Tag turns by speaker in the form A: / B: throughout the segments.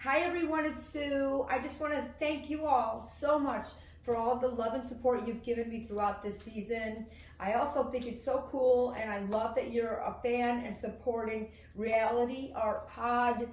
A: Hi everyone, it's Sue. I just want to thank you all so much for all the love and support you've given me throughout this season. I also think it's so cool and I love that you're a fan and supporting Reality Art Pod.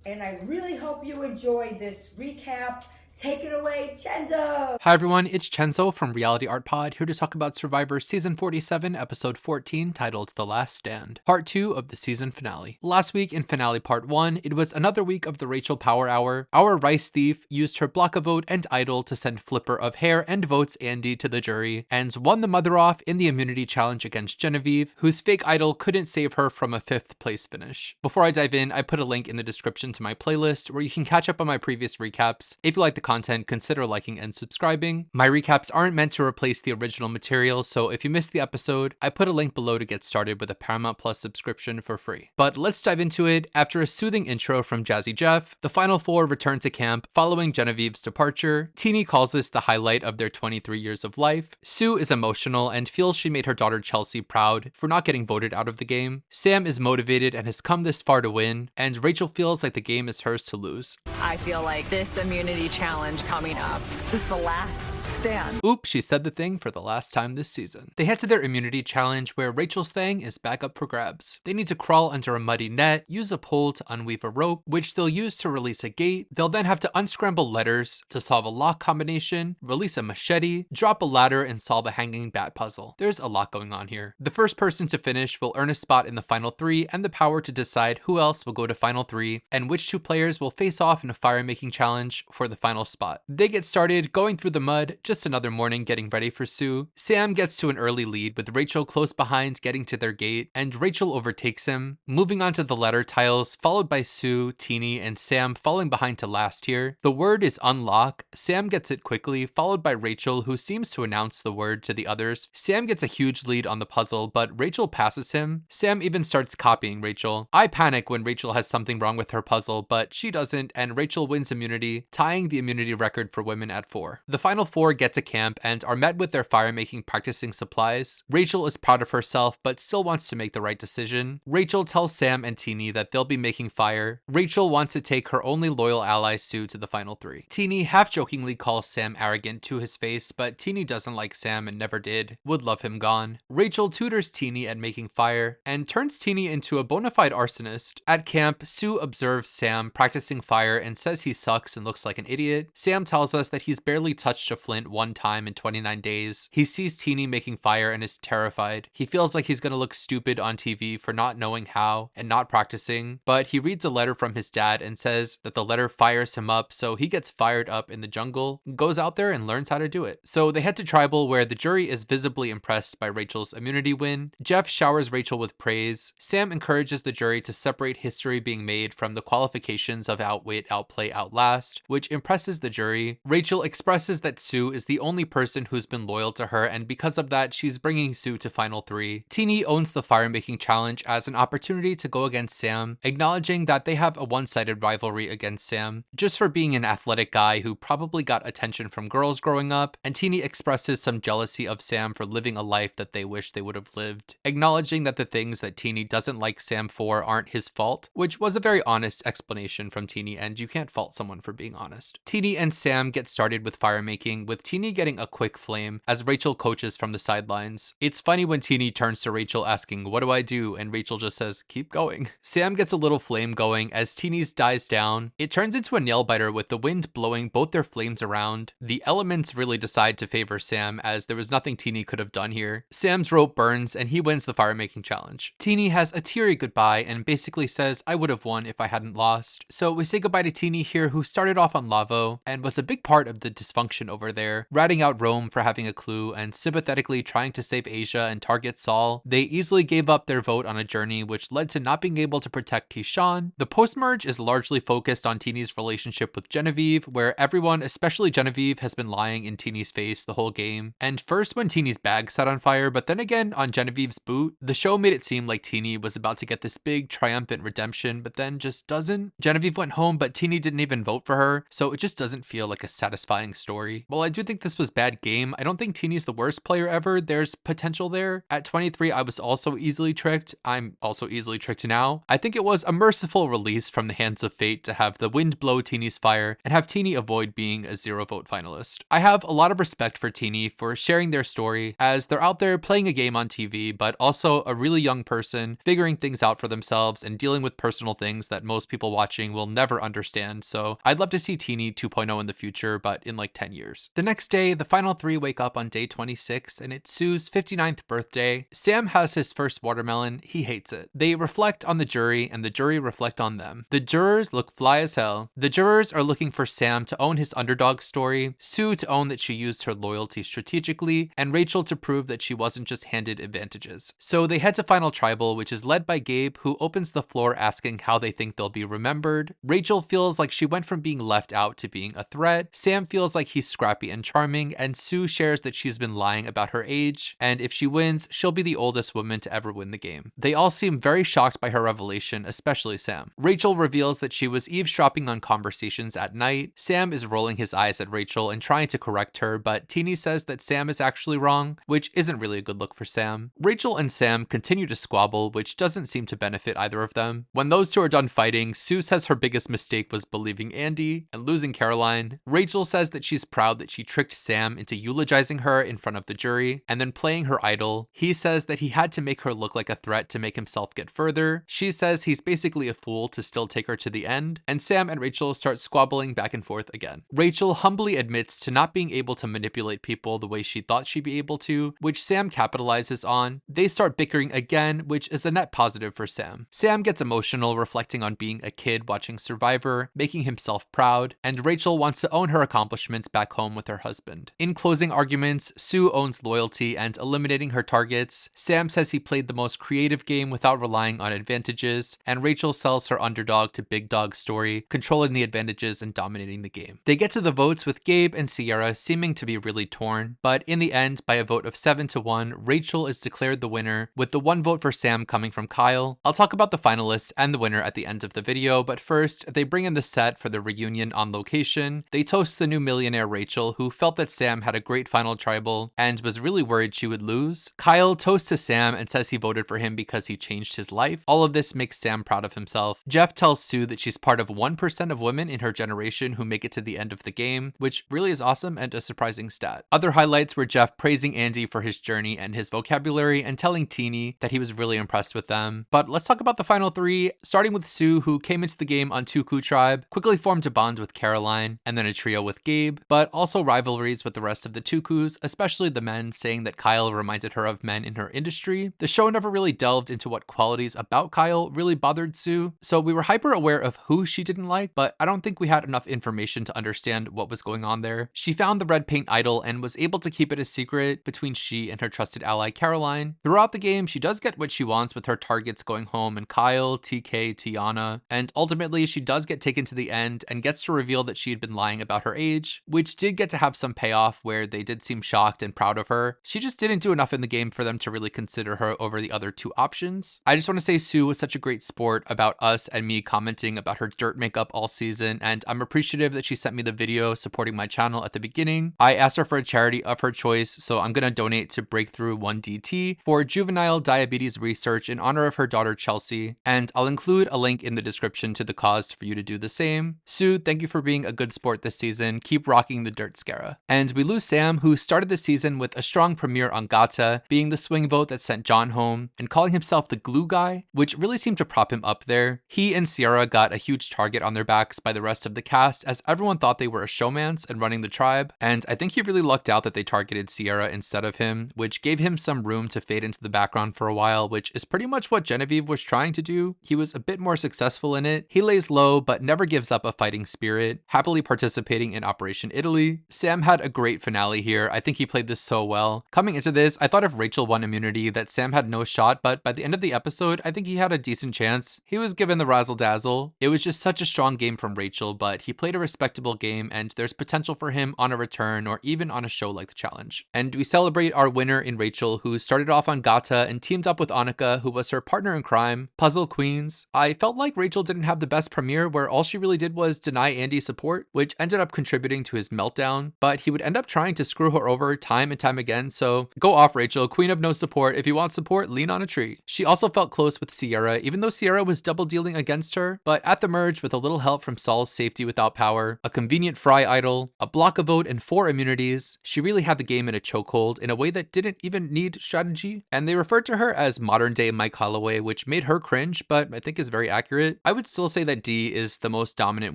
A: And I really hope you enjoy this recap. Take it away, Chenzo!
B: Hi everyone, it's Chenzo from Reality Art Pod, here to talk about Survivor Season 47, Episode 14, titled The Last Stand, Part 2 of the season finale. Last week in finale Part 1, it was another week of the Rachel Power Hour. Our Rice Thief used her block a vote and idol to send Flipper of Hair and votes Andy to the jury, and won the mother off in the immunity challenge against Genevieve, whose fake idol couldn't save her from a 5th place finish. Before I dive in, I put a link in the description to my playlist where you can catch up on my previous recaps. If you like the content, consider liking and subscribing. My recaps aren't meant to replace the original material, so if you missed the episode, I put a link below to get started with a Paramount Plus subscription for free. But let's dive into it. After a soothing intro from Jazzy Jeff, the final four return to camp following Genevieve's departure. Teenie calls this the highlight of their 23 years of life. Sue is emotional and feels she made her daughter Chelsea proud for not getting voted out of the game. Sam is motivated and has come this far to win, and Rachel feels like the game is hers to lose.
C: I feel like this immunity challenge coming up is the last stand.
B: Oops, she said the thing for the last time this season. They head to their immunity challenge where Rachel's thing is back up for grabs. They need to crawl under a muddy net, use a pole to unweave a rope, which they'll use to release a gate. They'll then have to unscramble letters to solve a lock combination, release a machete, drop a ladder, and solve a hanging bat puzzle. There's a lot going on here. The first person to finish will earn a spot in the final three and the power to decide who else will go to final three and which two players will face off in a fire making challenge for the final spot. They get started going through the mud, just another morning getting ready for Sue. Sam gets to an early lead with Rachel close behind getting to their gate, and Rachel overtakes him. Moving on to the ladder tiles, followed by Sue, Teenie, and Sam falling behind to last here. The word is unlock. Sam gets it quickly, followed by Rachel, who seems to announce the word to the others. Sam gets a huge lead on the puzzle, but Rachel passes him. Sam even starts copying Rachel. I panic when Rachel has something wrong with her puzzle, but she doesn't, and Rachel wins immunity, tying the immunity record for women at 4. The final four get to camp and are met with their fire making practicing supplies. Rachel is proud of herself but still wants to make the right decision. Rachel tells Sam and Teenie that they'll be making fire. Rachel wants to take her only loyal ally Sue to the final three. Teenie half jokingly calls Sam arrogant to his face, but Teenie doesn't like Sam and never did, would love him gone. Rachel tutors Teenie at making fire and turns Teenie into a bona fide arsonist. At camp, Sue observes Sam practicing fire and says he sucks and looks like an idiot. Sam tells us that he's barely touched a flint one time in 29 days. He sees Teenie making fire and is terrified. He feels like he's gonna look stupid on TV for not knowing how and not practicing, but he reads a letter from his dad and says that the letter fires him up, so he gets fired up in the jungle, goes out there and learns how to do it. So they head to Tribal where the jury is visibly impressed by Rachel's immunity win. Jeff showers Rachel with praise. Sam encourages the jury to separate history being made from the qualifications of outwit, outplay, outlast, which impresses the jury. Rachel expresses that Sue is the only person who's been loyal to her, and because of that, she's bringing Sue to final three. Teenie owns the fire making challenge as an opportunity to go against Sam, acknowledging that they have a one-sided rivalry against Sam, just for being an athletic guy who probably got attention from girls growing up, and Teenie expresses some jealousy of Sam for living a life that they wish they would have lived, acknowledging that the things that Teenie doesn't like Sam for aren't his fault, which was a very honest explanation from Teenie, and you can't fault someone for being honest. Teenie and Sam get started with fire making, with Teenie getting a quick flame as Rachel coaches from the sidelines. It's funny when Teenie turns to Rachel asking, "What do I do?" and Rachel just says, "Keep going." Sam gets a little flame going as Teenie's dies down. It turns into a nail biter with the wind blowing both their flames around. The elements really decide to favor Sam as there was nothing Teenie could have done here. Sam's rope burns and he wins the fire making challenge. Teenie has a teary goodbye and basically says, "I would have won if I hadn't lost." So we say goodbye to Teenie here, who started off on Lavo and was a big part of the dysfunction over there, ratting out Rome for having a clue and sympathetically trying to save Asia and target Saul. They easily gave up their vote on a journey, which led to not being able to protect Keyshawn. The post-merge is largely focused on Teenie's relationship with Genevieve, where everyone, especially Genevieve, has been lying in Teenie's face the whole game. And first when Teenie's bag set on fire, but then again on Genevieve's boot. The show made it seem like Teenie was about to get this big triumphant redemption, but then just doesn't. Genevieve went home, but Teenie didn't even vote for her, so it just just doesn't feel like a satisfying story. While I do think this was bad game, I don't think Teeny's the worst player ever. There's potential there. At 23, I was also easily tricked. I'm also easily tricked now. I think it was a merciful release from the hands of fate to have the wind blow Teeny's fire and have Teeny avoid being a 0-vote finalist. I have a lot of respect for Teeny for sharing their story, as they're out there playing a game on TV, but also a really young person figuring things out for themselves and dealing with personal things that most people watching will never understand. So I'd love to see Teeny 2.0 in the future, but in like 10 years. The next day, the final three wake up on day 26, and it's Sue's 59th birthday. Sam has his first watermelon. He hates it. They reflect on the jury, and the jury reflect on them. The jurors look fly as hell. The jurors are looking for Sam to own his underdog story, Sue to own that she used her loyalty strategically, and Rachel to prove that she wasn't just handed advantages. So they head to Final Tribal, which is led by Gabe, who opens the floor asking how they think they'll be remembered. Rachel feels like she went from being left out to being a threat. Sam feels like he's scrappy and charming, and Sue shares that she's been lying about her age, and if she wins, she'll be the oldest woman to ever win the game. They all seem very shocked by her revelation, especially Sam. Rachel reveals that she was eavesdropping on conversations at night. Sam is rolling his eyes at Rachel and trying to correct her, but Teeny says that Sam is actually wrong, which isn't really a good look for Sam. Rachel and Sam continue to squabble, which doesn't seem to benefit either of them. When those two are done fighting, Sue says her biggest mistake was believing Andy and losing Caroline. Rachel says that she's proud that she tricked Sam into eulogizing her in front of the jury and then playing her idol. He says that he had to make her look like a threat to make himself get further. She says he's basically a fool to still take her to the end, and Sam and Rachel start squabbling back and forth again. Rachel humbly admits to not being able to manipulate people the way she thought she'd be able to, which Sam capitalizes on. They start bickering again, which is a net positive for Sam. Sam gets emotional, reflecting on being a kid watching Survivor, making himself proud, and Rachel wants to own her accomplishments back home with her husband. In closing arguments, Sue owns loyalty and eliminating her targets. Sam says he played the most creative game without relying on advantages, and Rachel sells her underdog to big dog story, controlling the advantages and dominating the game. They get to the votes with Gabe and Sierra seeming to be really torn, but in the end, by a vote of 7-1, Rachel is declared the winner, with the one vote for Sam coming from Kyle. I'll talk about the finalists and the winner at the end of the video, but first, they bring in the set for the reunion on location. They toast the new millionaire Rachel, who felt that Sam had a great final tribal and was really worried she would lose. Kyle toasts to Sam and says he voted for him because he changed his life. All of this makes Sam proud of himself. Jeff tells Sue that she's part of 1% of women in her generation who make it to the end of the game, which really is awesome and a surprising stat. Other highlights were Jeff praising Andy for his journey and his vocabulary and telling Teeny that he was really impressed with them. But let's talk about the final three, starting with Sue, who came into the game on Tuku Tribe, quickly formed a bond with Caroline, and then a trio with Gabe, but also rivalries with the rest of the Tukus, especially the men, saying that Kyle reminded her of men in her industry. The show never really delved into what qualities about Kyle really bothered Sue, so we were hyper aware of who she didn't like, but I don't think we had enough information to understand what was going on there. She found the red paint idol and was able to keep it a secret between she and her trusted ally Caroline. Throughout the game, she does get what she wants with her targets going home and Kyle, TK, Tiana, and ultimately she does get taken to the end and gets to reveal that she had been lying about her age, which did get to have some payoff where they did seem shocked and proud of her. She just didn't do enough in the game for them to really consider her over the other two options. I just want to say Sue was such a great sport about us and me commenting about her dirt makeup all season, and I'm appreciative that she sent me the video supporting my channel at the beginning. I asked her for a charity of her choice, so I'm gonna donate to Breakthrough 1DT for juvenile diabetes research in honor of her daughter Chelsea, and I'll include a link in the description to the cause for you to do the same. Sue, thank you for being a good sport this season. Keep rocking the dirt scara. And we lose Sam, who started the season with a strong premiere on Gata, being the swing vote that sent John home, and calling himself the glue guy, which really seemed to prop him up there. He and Sierra got a huge target on their backs by the rest of the cast, as everyone thought they were a showmance and running the tribe, and I think he really lucked out that they targeted Sierra instead of him, which gave him some room to fade into the background for a while, which is pretty much what Genevieve was trying to do. He was a bit more successful in it. He lays low, but never gives up a fighting spirit, happily participating in Operation Italy. Sam had a great finale here. I think he played this so well. Coming into this, I thought if Rachel won immunity that Sam had no shot, but by the end of the episode, I think he had a decent chance. He was given the razzle dazzle. It was just such a strong game from Rachel, but he played a respectable game and there's potential for him on a return or even on a show like The Challenge. And we celebrate our winner in Rachel, who started off on Gata and teamed up with Annika, who was her partner in crime, Puzzle Queens. I felt like Rachel didn't have the best premiere where all she really did was deny Andy support support, which ended up contributing to his meltdown, but he would end up trying to screw her over time and time again, so go off Rachel, queen of no support. If you want support, lean on a tree. She also felt close with Sierra, even though Sierra was double dealing against her, but at the merge, with a little help from Saul's safety without power, a convenient Fry idol, a block a vote, and 4 immunities, she really had the game in a chokehold in a way that didn't even need strategy, and they referred to her as modern day Mike Holloway, which made her cringe, but I think is very accurate. I would still say that D is the most dominant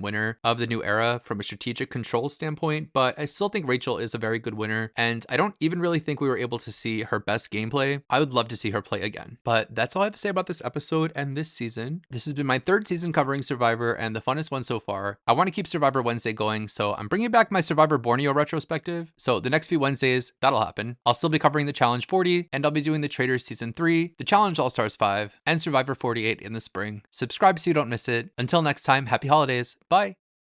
B: winner of the new era from a strategic control standpoint, but I still think Rachel is a very good winner, and I don't even really think we were able to see her best gameplay. I would love to see her play again. But that's all I have to say about this episode and this season. This has been my 3rd season covering Survivor and the funnest one so far. I want to keep Survivor Wednesday going, so I'm bringing back my Survivor Borneo retrospective. So the next few Wednesdays, that'll happen. I'll still be covering the Challenge 40, and I'll be doing the Traitors Season 3, the Challenge All-Stars 5, and Survivor 48 in the spring. Subscribe so you don't miss it. Until next time, happy holidays. Bye.